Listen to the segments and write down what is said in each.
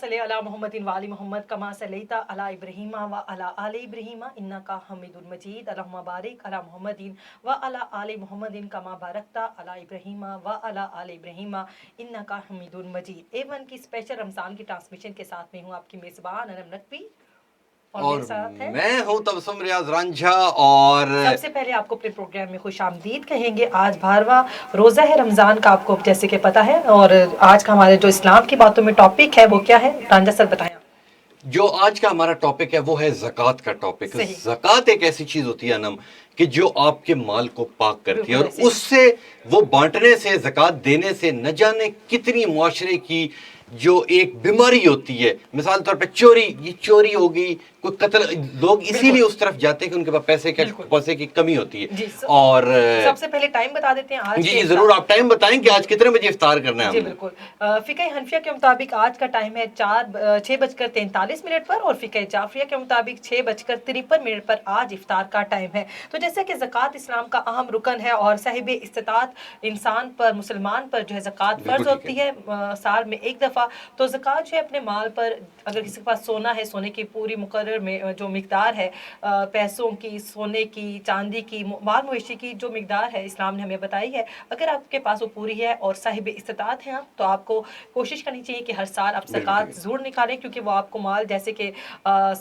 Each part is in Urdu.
صلی علی محمد و آل محمد کما صلیت علی ابراہیم و علی آل ابراہیم انک حمید مجید اللہم بارک علی محمد و علی آل محمد کما بارکت علی ابراہیم و علی آل ابراہیم انک حمید مجید۔ A1 کی اسپیشل رمضان کی ٹرانسمیشن کے ساتھ میں ہوں آپ کی میزبان انم نقوی اور میں ہوں تبسم ریاض رانجھا۔ اور سب سے پہلے آپ کو اپنے پروگرام میں خوش آمدید کہیں گے۔ آج 12واں روزہ ہے رمضان کا، آپ کو جیسے کہ پتہ ہے، اور آج کا ہمارے جو اسلام کی باتوں میں ٹاپک ہے وہ کیا ہے؟ رانجھا سر بتائیں۔ جو آج کا ہمارا ٹاپک ہے وہ ہے زکوٰۃ کا ٹاپک۔ زکوٰۃ ایک ایسی چیز ہوتی ہے انم کہ جو آپ کے مال کو پاک کرتی ہے، اور اس سے وہ بانٹنے سے، زکوٰۃ دینے سے نہ جانے کتنی معاشرے کی جو ایک بیماری ہوتی ہے، مثال طور پہ چوری، یہ چوری ہوگی، کوئی قتل، لوگ اسی لیے اس طرف جاتے ہیں کہ ان کے پاس پیسے کی کمی ہوتی ہے۔ اور سب سے پہلے ٹائم بتا دیتے ہیں آج۔ جی ضرور، آپ ٹائم بتائیں کہ آج کتنے بجے افطار کرنا ہے؟ جی بالکل، فقہ حنفیہ کے مطابق آج کا ٹائم ہے 6:43 پر، اور فقہ جعفریہ کے مطابق 6:53 پر آج افطار کا ٹائم ہے۔ تو جیسے کہ زکوٰۃ اسلام کا اہم رکن ہے، اور صاحب استطاعت انسان پر، مسلمان پر جو ہے زکوٰۃ فرض ہوتی ہے سال میں ایک دفعہ۔ تو زکوٰۃ جو ہے اپنے مال پر، اگر کسی کے پاس سونا ہے، سونے کی پوری مقرر میں جو مقدار ہے، پیسوں کی، سونے کی، چاندی کی، مال مویشی کی جو مقدار ہے اسلام نے ہمیں بتائی ہے، اگر آپ کے پاس وہ پوری ہے اور صاحب استطاعت ہیں تو آپ کو کوشش کرنی چاہیے کہ ہر سال آپ زکوٰۃ ضرور نکالیں، کیونکہ وہ آپ کو مال، جیسے کہ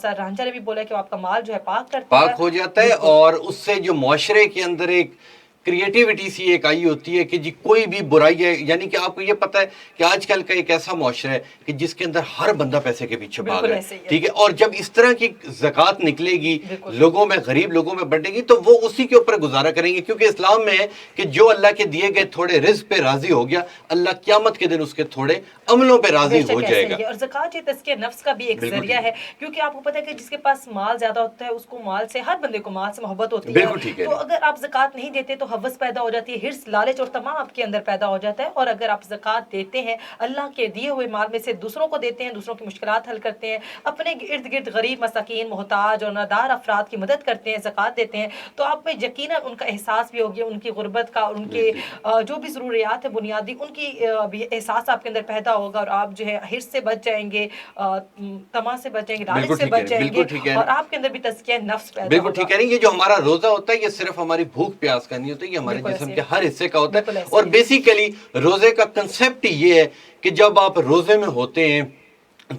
سر رانجھا نے بھی بولا کہ وہ آپ کا مال جو ہے پاک کرتا ہے، پاک ہو جاتا ہے، اور اس سے جو معاشرے کے اندر ایک کریٹیوٹی سی ایک آئی ہوتی ہے کہ جی کوئی بھی برائی ہے، یعنی کہ آپ کو یہ پتہ ہے کہ آج کل کا ایک ایسا معاشرہ ہے کہ جس کے اندر ہر بندہ پیسے کے پیچھے بھاگ رہا ہے، ٹھیک ہے، اور جب اس طرح کی زکوٰۃ نکلے گی لوگوں میں، غریب لوگوں میں بنٹے گی، تو وہ اسی کے اوپر گزارا کریں گے، کیونکہ اسلام میں ہے کہ جو اللہ کے دیے گئے تھوڑے رزق پہ راضی ہو گیا، اللہ قیامت کے دن اس کے تھوڑے عملوں پہ راضی ہو جائے گا۔ اور زکوٰۃ یہ تزکیہ نفس کا بھی ایک ذریعہ ہے، کیونکہ آپ کو پتہ ہے کہ جس کے پاس مال زیادہ ہوتا ہے اس کو مال سے، ہر بندے کو مال سے محبت ہوتی ہے، تو اگر آپ زکوٰۃ نہیں دیتے تو ہوس پیدا ہو جاتی ہے، ہرس، لالچ اور طمع آپ کے اندر پیدا ہو جاتا ہے۔ اور اگر آپ زکوٰۃ دیتے ہیں، اللہ کے دیے ہوئے مال میں سے دوسروں کو دیتے ہیں، دوسروں کی مشکلات حل کرتے ہیں، اپنے ارد گرد غریب، مساکین، محتاج اور نادار افراد کی مدد کرتے ہیں، زکوٰۃ دیتے ہیں، تو آپ میں یقیناً ان کا احساس بھی ہوگی، ان کی غربت کا، اور ان کے جو بھی ضروریات ہیں بنیادی، ان کی بھی احساس آپ کے اندر پیدا ہوگا، اور آپ جو ہے ہرس سے بچ جائیں گے، طمع سے بچ جائیں گے، لالچ سے بچ جائیں گے، اور آپ کے اندر بھی تزکیہ نفس پیدا ہوگا۔ بالکل ٹھیک ہے، یہ جو ہمارا روزہ ہوتا ہے یہ صرف ہماری بھوک پیاس کا نہیں ہوتا، یہ ہمارے جسم کے ہر حصے کا ہوتا ہے، اور بیسیکلی روزے کا کنسیپٹ یہ ہے کہ جب آپ روزے میں ہوتے ہیں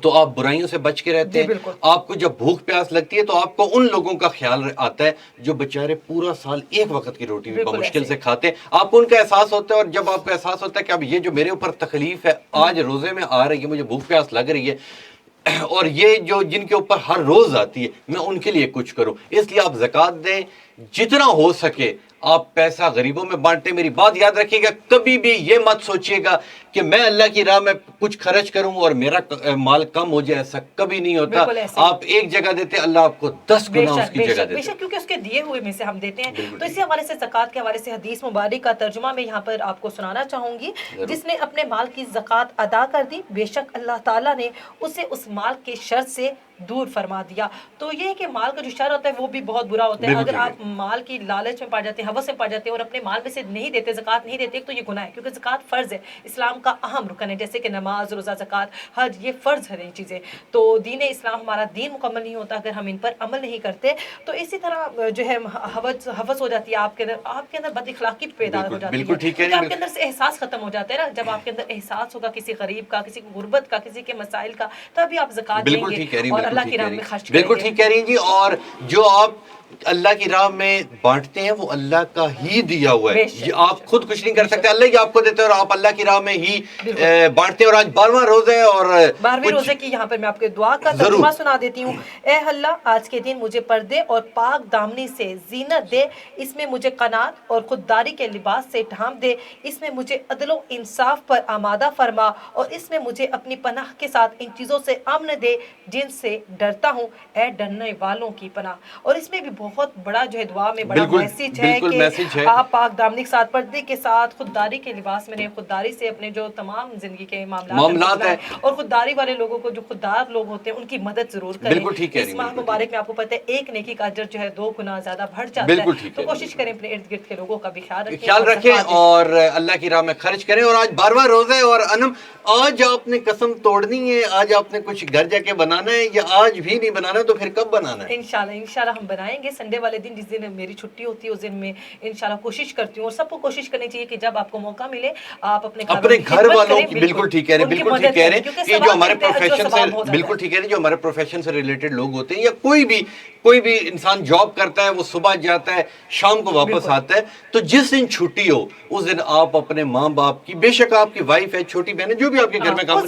تو آپ برائیوں سے بچ کے رہتے ہیں، آپ کو جب بھوک پیاس لگتی ہے تو آپ کو ان لوگوں کا خیال آتا ہے جو بیچارے پورا سال ایک وقت کی روٹی بھی مشکل سے کھاتے ہیں، آپ کو ان کا احساس ہوتا ہے، اور جب آپ کو احساس ہوتا ہے کہ اب یہ جو میرے اوپر تکلیف ہے آج روزے میں آ رہی ہے، مجھے بھوک پیاس لگ رہی ہے، اور یہ جو جن کے اوپر ہر روز آتی ہے، میں ان کے لیے کچھ کروں، اس لیے آپ زکوٰۃ دیں، جتنا ہو سکے آپ پیسہ غریبوں میں بانٹیں۔ میری بات یاد رکھیے گا، کبھی بھی یہ مت سوچیے گا کہ میں اللہ کی راہ میں کچھ خرچ کروں اور میرا مال کم ہو جائے، ایسا کبھی نہیں ہوتا۔ آپ ایک جگہ دیتے، اللہ آپ کو 10 گنا اس کی جگہ دیتے، کیونکہ اس کے دیے ہوئے میں سے ہم دیتے ہیں۔ تو اسی حوالے سے زکوٰۃ کے حوالے سے حدیث مبارک کا ترجمہ میں یہاں پر آپ کو سنانا چاہوں گی۔ جس نے اپنے مال کی زکوٰۃ ادا کر دی، بے شک اللہ تعالیٰ نے اسے اس مال کے شر سے دور فرما دیا۔ تو یہ ہے کہ مال کا جو شر ہوتا ہے وہ بھی بہت برا ہوتا ہے، اگر آپ مال کی لالچ میں پا جاتے ہیں، ہوس میں پا جاتے ہیں، اور اپنے مال میں سے نہیں دیتے، زکوٰۃ نہیں دیتے، تو یہ گناہ ہے، کیونکہ زکوٰۃ فرض ہے، اسلام کا اہم رکن ہے، جیسے کہ نماز، روزہ، زکوٰۃ، حج، یہ فرض ہے یہ چیزیں۔ تو دین اسلام، ہمارا دین مکمل نہیں ہوتا اگر ہم ان پر عمل نہیں کرتے۔ تو اسی طرح جو ہے ہوس ہو جاتی ہے آپ کے اندر بد اخلاقی پیدا ہو جاتی ہے، کیونکہ آپ کے اندر سے احساس ختم ہو جاتا ہے نا، جب آپ کے اندر احساس ہوگا کسی غریب کا، کسی غربت کا، کسی کے مسائل کا، تبھی آپ زکوٰۃ دیں گے اور اللہ کی راہ میں خرچ کریں گے۔ بالکل ٹھیک کہہ رہی ہیں جی، اور جو آپ اللہ کی راہ میں بانٹتے ہیں وہ اللہ کا ہی دیا ہوا ہے، یہ آپ خود کچھ نہیں کر سکتے، اللہ ہی آپ کو دیتے ہیں، اور آپ اللہ کی راہ میں ہی بانٹتے ہیں۔ اور آج 12واں روزہ ہے، اور 12ویں روزے کی یہاں پر میں آپ کو دعا کا ترجمہ سنا دیتی ہوں۔ اے اللہ، آج کے دن مجھے پردے اور پاک دامنی سے زینت دے، اس میں مجھے قناعت اور خودداری کے لباس سے ڈھانپ دے، اس میں مجھے عدل و انصاف پر آمادہ فرما، اور اس میں مجھے اپنی پناہ کے ساتھ ان چیزوں سے امن دے جن سے ڈرتا ہوں، اے ڈرنے والوں کی پناہ، اور اس میں بھی بہت بڑا جو ہے دعا میں بڑا میسج ہے کہ آپ پاک دامنی کے ساتھ پردے کے ساتھ خودداری کے لباس میں رہیں، خودداری سے اپنے جو تمام زندگی کے معاملات ہیں اور خودداری والے لوگوں کو، جو خوددار لوگ ہوتے ہیں، ان کی مدد ضرور کریں۔ اس ماہ مبارک میں آپ کو پتہ ہے ایک نیکی کا اجر جو ہے 2 گنا زیادہ بڑھ جاتا ہے، تو کوشش کریں اپنے ارد گرد کے لوگوں کا بھی خیال رکھیں اور اللہ کی راہ میں خرچ کریں۔ اور آج 12واں روزہ ہے، اور انم آج آپ نے قسم توڑنی ہے، آج آپ نے کچھ گھر جا کے بنانا ہے یا آج بھی نہیں بنانا تو پھر کب بنانا ہے؟ انشاءاللہ ہم بنائیں گے سنڈے والے دن، جس دن میری چھٹی ہوتی ہے اس دن میں انشاءاللہ کوشش کرتی ہوں، اور سب کو کوشش کرنی چاہیے کہ جب آپ کو موقع ملے آپ اپنے گھر والوں کی، بالکل ٹھیک کہہ رہے ہیں کہ جو ہمارے پروفیشن سے، بالکل ٹھیک کہہ رہے ہیں، جو ہمارے پروفیشن سے ریلیٹڈ لوگ ہوتے ہیں یا کوئی بھی انسان جاب کرتا ہے، وہ صبح جاتا ہے شام کو واپس آتا ہے، تو جس دن چھٹی ہو اس دن آپ اپنے ماں باپ کی، بے شک آپ کی وائف ہے، چھوٹی بہن ہے، جو بھی آپ کے گھر میں کام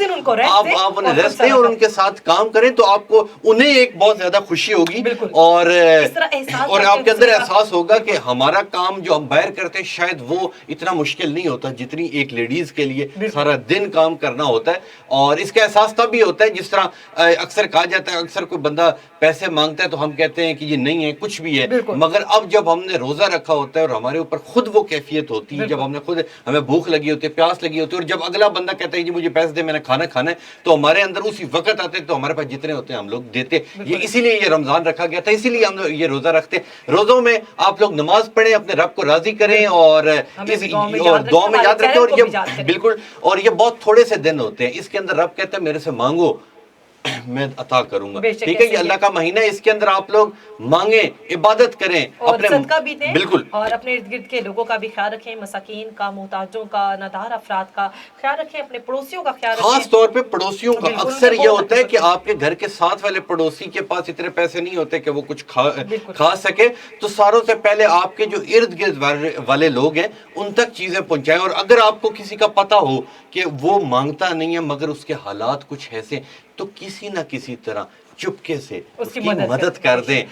آپ انہیں ریسٹ دیں اور ان کے ساتھ کام کریں، تو آپ کو انہیں ایک بہت زیادہ خوشی ہوگی اور آپ کے اندر احساس ہوگا کہ ہمارا کام جو ہم باہر کرتے ہیں شاید وہ اتنا مشکل نہیں ہوتا جتنی ایک لیڈیز کے لیے سارا دن کام کرنا ہوتا ہے۔ اور اس کا احساس تب بھی ہوتا ہے جس طرح اکثر کہا جاتا ہے، اکثر کوئی بندہ پیسے مانگتا ہے تو ہم کہتے ہیں کہ یہ نہیں ہے، کچھ بھی ہے، مگر اب جب ہم نے روزہ رکھا ہوتا ہے اور ہمارے اوپر خود وہ کیفیت ہوتی ہے، جب ہمیں بھوک لگی ہوتی ہے، پیاس لگی ہوتی ہے، اور جب اگلا بندہ کہتا ہے کہ مجھے پیسے دے، میں نے کھانا کھانا ہے، تو ہمارے اندر اسی وقت آتے ہیں، تو ہمارے پاس جتنے ہوتے ہیں ہم لوگ دیتے۔ یہ اسی لیے یہ رمضان رکھا گیا تھا، اسی لیے ہم یہ روزہ رکھتے ہیں۔ روزوں میں آپ لوگ نماز پڑھیں، اپنے رب کو راضی کریں اور دعا میں یاد رکھیں، اور یہ بالکل، اور یہ بہت تھوڑے سے دن ہوتے ہیں، اس کے اندر رب کہتا ہے میرے سے مانگو میں عطا کروں گا، ٹھیک ہے؟ یہ اللہ کا مہینہ ہے، اس کے اندر آپ لوگ مانگیں، عبادت کریں، اور صدقہ بھی دیں، بالکل، اور اپنے ارد گرد کے لوگوں کا بھی خیال رکھیں، مساکین کا، محتاجوں کا، نادار افراد کا خیال رکھیں، اپنے پڑوسیوں کا خیال رکھیں، خاص طور پہ پڑوسیوں کا۔ اکثر یہ ہوتا ہے کہ آپ کے گھر کے ساتھ والے پڑوسی کے پاس اتنے پیسے نہیں ہوتے کہ وہ کچھ کھا سکے، تو ساروں سے پہلے آپ کے جو ارد گرد والے لوگ ہیں ان تک چیزیں پہنچائیں، اور اگر آپ کو کسی کا پتہ ہو کہ وہ مانگتا نہیں ہے مگر اس کے حالات کچھ ایسے، تو کسی نہ کسی طرح چپکے سے اس کی مدد کر دیں،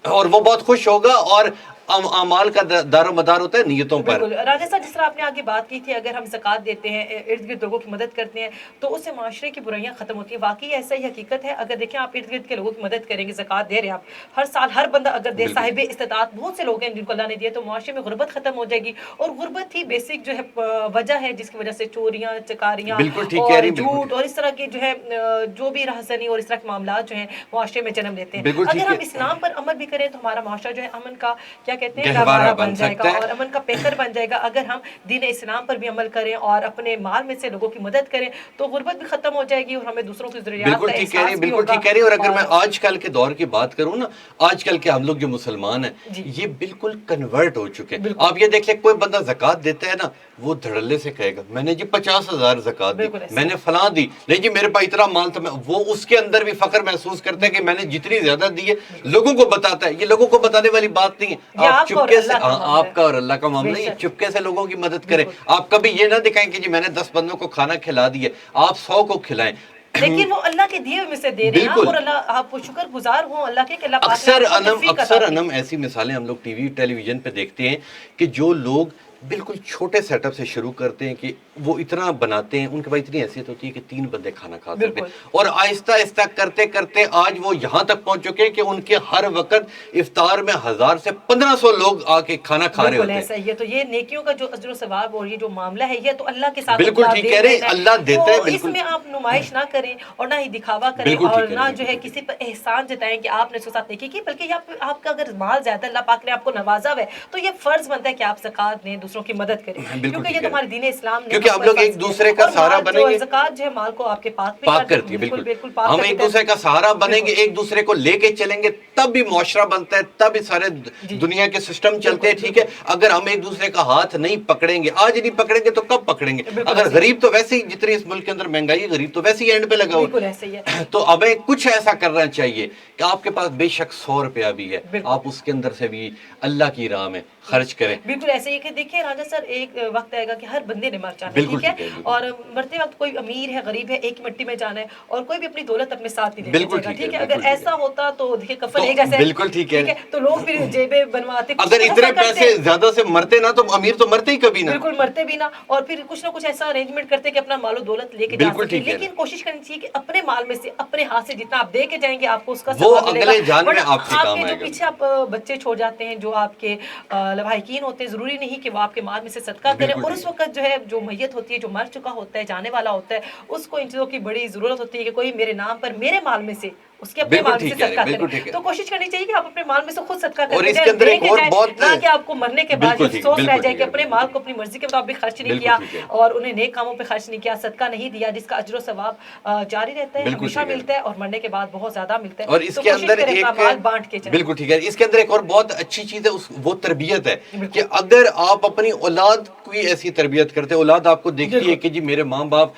اور وہ بہت خوش ہوگا۔ اور اعمال کا دار و مدار ہوتا ہے نیتوں پر۔ بالکل راجہ صاحب، جس طرح آپ نے آگے بات کی تھی، اگر ہم زکوٰۃ دیتے ہیں، ارد گرد لوگوں کی مدد کرتے ہیں، تو اس سے معاشرے کی برائیاں ختم ہوتی ہیں۔ واقعی ایسا ہی حقیقت ہے، اگر دیکھیں آپ ارد گرد کے لوگوں کی مدد کریں گے، زکوٰۃ دے رہے ہیں آپ، ہر سال ہر بندہ اگر دے، صاحب استطاعت بہت سے لوگ ہیں جن کو اللہ نے دیا، تو معاشرے میں غربت ختم ہو جائے گی، اور غربت ہی بیسک جو ہے وجہ ہے جس کی وجہ سے چوریاں، چکاریاں اور جھوٹ اور اس طرح کی جو ہے جو بھی رہزنی اور اس طرح کے معاملات جو ہیں معاشرے میں جنم لیتے ہیں۔ اگر ہم اسلام پر عمل بھی کریں تو ہمارا معاشرہ جو ہے امن کا کیا کہتے ہیں گہوارہ بن جائے گا اور امن کا پیکر بن جائے گا۔ اگر ہم دین اسلام پر بھی عمل کریں اور اپنے مال میں سے لوگوں کی مدد کریں تو غربت بھی ختم ہو جائے گی اور ہمیں دوسروں کی ضروریات کا احساس بھی ہوگا۔ بالکل ٹھیک کہہ رہی ہیں۔ اور اگر میں آج کل کے دور کی بات کروں نا، آج کل کے ہم لوگ جو مسلمان ہیں یہ بالکل کنورٹ ہو چکے ہیں۔ آپ یہ دیکھ لیں، کوئی بندہ زکوٰۃ دیتا ہے نا، وہ دھڑلے سے کہے گا میں نے جی 50,000 زکوٰۃ دی، میں نے فلاں دی، نہیں جی میرے پاس اتنا مال تھا، وہ اس کے اندر بھی فخر محسوس کرتا ہے کہ میں نے جتنی زیادہ دی ہے، لوگوں کو بتاتا ہے۔ یہ لوگوں کو بتانے والی بات نہیں ہے، آپ چپکے سے، آپ کا اور اللہ کا معاملہ، یہ چپکے سے لوگوں کی مدد کریں۔ آپ کبھی یہ نہ دکھائیں کہ جی میں نے 10 بندوں کو کھانا کھلا دیا، آپ 100 کو کھلائیں، لیکن وہ اللہ کے دیے میں سے دے رہے ہیں اور اللہ آپ کو شکر گزار ہوں اللہ کے کہ اللہ پاک اکثر انم ایسی مثالیں ہم لوگ ٹی ویژن پہ دیکھتے ہیں کہ جو لوگ بالکل چھوٹے سیٹ اپ سے شروع کرتے ہیں کہ وہ اتنا بناتے ہیں، ان کے پاس اتنی حیثیت ہوتی ہے کہ 3 بندے کھانا کھا سکتے ہیں، اور آہستہ آہستہ کرتے کرتے آج وہ یہاں تک پہنچ چکے ہیں کہ ان کے ہر وقت افطار میں 1000 سے 1500 لوگ آ کے کھانا کھا رہے ہوتے ہیں۔ ایسا ہی ہے، تو یہ نیکیوں کا جو اجر و ثواب اور یہ جو معاملہ ہے یہ تو اللہ کے ساتھ بالکل ٹھیک کہہ رہے ہیں، اللہ دیتا ہے، اس میں آپ نمائش نہ کریں اور نہ ہی دکھاوا کریں اور نہ جو ہے کسی پر احسان جتائیں کہ آپ نے اس کے ساتھ نیکی کی، بلکہ آپ کا اگر مال زیادہ اللہ پاک نے آپ کو نوازا ہے تو یہ فرض بنتا ہے کہ آپ زکوٰۃ دیں، دوسروں کی مدد کریں، کیونکہ یہ تمہارے دین اسلام نے، کیونکہ ہم لوگ ایک دوسرے کا سہارا بنیں گے، زکوٰۃ جو ہے مال کو آپ کے پاک کرتی ہے، بالکل ہم ایک دوسرے کا سہارا بنیں گے، ایک دوسرے کو لے کے چلیں گے، تب بھی معاشرہ بنتا ہے، تب بھی سارے دنیا کے سسٹم چلتے ہیں، ٹھیک ہے؟ اگر ہم ایک دوسرے کا ہاتھ نہیں پکڑیں گے، آج نہیں پکڑیں گے تو کب پکڑیں گے؟ اگر غریب تو ویسے ہی، جتنی اس ملک کے اندر مہنگائی، غریب تو ویسے ہی اینڈ پہ لگا ہوا، تو ہمیں کچھ ایسا کرنا چاہیے کہ آپ کے پاس بے شک 100 روپیہ بھی ہے، آپ اس کے اندر سے بھی اللہ کی راہ میں خرچ کریں۔ بالکل ایسے ہی کہ دیکھیں دیکھیں راجا سر ایک وقت آئے گا کہ ہر بندے نے مر جانا ہے، بالکل ٹھیک ہے، اور مرتے وقت کوئی امیر ہے غریب ہے ایک ہی مٹی میں جانا ہے، اور کوئی بھی اپنی دولت اپنے ساتھ نہیں لے بالکل جائے گا، ٹھیک ہے، ٹھیک ہے، بالکل اگر ٹھیک ایسا ہے۔ ہوتا تو دیکھیں کفن تو ایک جیسے بالکل ٹھیک ہے۔ تو لوگ پھر جیبیں بنواتے، کچھ اگر نہ کچھ اتنے ایسا کرتے پیسے زیادہ سے مرتے نا تو امیر تو مرتے ہی کبھی نہ۔ بالکل مرتے بھی نہ، اور پھر کچھ نہ کچھ ایسا ارینجمنٹ کرتے کہ اپنا مال و دولت لے کے جا بالکل سکے، ٹھیک ہے۔ لیکن کوشش کرنی چاہیے کہ اپنے مال میں سے اپنے ہاتھ سے جتنا آپ دے کے جائیں گے آپ کو اس کا وہ ثواب ملے گا، اگلے جان میں ورنہ آپ کے آپ کام کے جو آئے گا۔ پیچھے آپ بچے چھوڑ جاتے ہیں جو آپ کے لواحقین ہوتے ہیں، ضروری نہیں کہ وہ آپ کے مال میں سے صدقہ کریں، بالکل اور ٹھیک اس ہے۔ وقت جو ہے جو میت ہوتی ہے جو مر چکا ہوتا ہے جانے والا ہوتا ہے اس کو ان چیزوں کی بڑی ضرورت ہوتی ہے کہ کوئی میرے نام پر میرے مال میں سے اس کے اپنے بالکل مال میں سے ٹھیک ہے، صدقہ بالکل ٹھیک کرے، ہے۔ تو کوشش کرنی چاہیے کہ آپ اپنے مال میں سے خود صدقہ اور کر کے اس کے جائیں، اندر دے ایک کے اور جائیں، بہت نہ کہ آپ کو مرنے کے بعد بالکل ٹھیک، افسوس رہ بالکل جائے ٹھیک کہ ہے، اپنے بالکل مال ٹھیک کو اپنی مرضی کے مطابق خرچ نہیں بالکل کیا ٹھیک ہے۔ اور انہیں نیک کاموں پہ خرچ نہیں کیا، صدقہ نہیں دیا، جس کا اجر و ثواب جاری رہتا ہے، بالکل ہمیشہ ٹھیک ہے۔ ملتا ہے اور مرنے کے بعد بہت زیادہ ملتا ہے، اور اس تو کے کوشش اندر کریں اپنا ایک مال بانٹ کے جائیں۔ بالکل ٹھیک ہے، اس کے اندر ایک اور بہت اچھی چیز ہے وہ تربیت ہے کہ بالکل اگر آپ اپنی اولاد کوئی ایسی تربیت کرتے، اولاد آپ کو دیکھتی ہے بالکل کہ جی میرے ماں باپ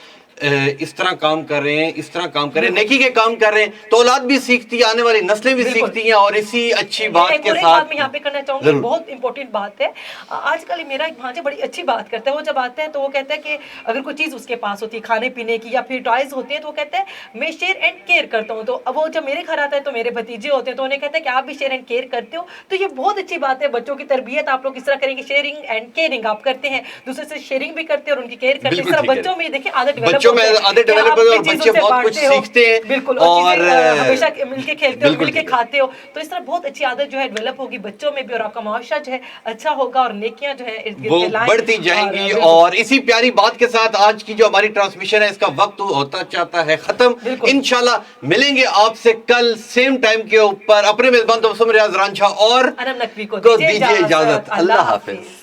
اس طرح کام کر رہے ہیں، اس طرح کام کر رہے ہیں، بالکل نیکی کے کام کر رہے ہیں، تو اولاد بھی سیکھتی ہے، آنے والی نسلیں بھی بالکل۔ سیکھتی ہیں، اور اسی اچھی بات ایک کے اور ایک ساتھ بات میں یہاں پہ کرنا چاہوں گی، ضرور بہت امپورٹنٹ بات ہے، آج کل میرا ایک بھانجا بڑی اچھی بات کرتا ہے، وہ جب آتا ہے تو وہ کہتا ہے کہ اگر کوئی چیز اس کے پاس ہوتی ہے کھانے پینے کی یا پھر ٹوائز ہوتے ہیں تو وہ کہتا ہے میں شیئر اینڈ کیئر کرتا ہوں، تو اب وہ جب میرے گھر آتا ہے تو میرے بھتیجے ہوتے ہیں تو انہیں کہتا ہے کہ آپ بھی شیئر اینڈ کیئر کرتے ہو، تو یہ بہت اچھی بات ہے، بچوں کی تربیت آپ لوگ اس طرح کریں گے، شیئرنگ اینڈ کیئرنگ آپ کرتے ہیں، دوسرے سے شیئرنگ بھی کرتے ہیں اور ان کی کیئر کرتے ہیں، اس بالکل طرح ٹھیک ہے، بچوں میں دیکھیں عادت ڈیولپ بچوں میں ہوتے ہیں عادت کہ ڈیولپ آپ ہوتے ہیں اپنی اور چیزوں بچے سے بہت کچھ بانٹتے ہو، سیکھتے ہیں، بالکل، اور چیزیں ہمیشہ مل کے کھیلتے ہو، بالکل مل کے ٹھیک ہے۔ کھاتے ہو، تو اس طرح بہت اچھی عادت جو ہے ڈیولپ ہوگی بچوں میں بھی، اور آپ کا معاشرہ جو ہے اچھا ہوگا اور نیکیاں جو ہے ارد وہ گرد لائیں بڑھتی جائیں اور گی، بالکل اور اسی پیاری بات کے ساتھ آج کی جو ہماری ٹرانسمیشن ہے اس کا وقت ہوتا چاہتا ہے ختم۔ بالکل انشاءاللہ ملیں گے آپ سے کل سیم ٹائم کے اوپر، اپنے میزبان تبسم ریاض رانجھا اور انم نقوی کو کو دیجیے دیجیے اجازت، اللہ حافظ۔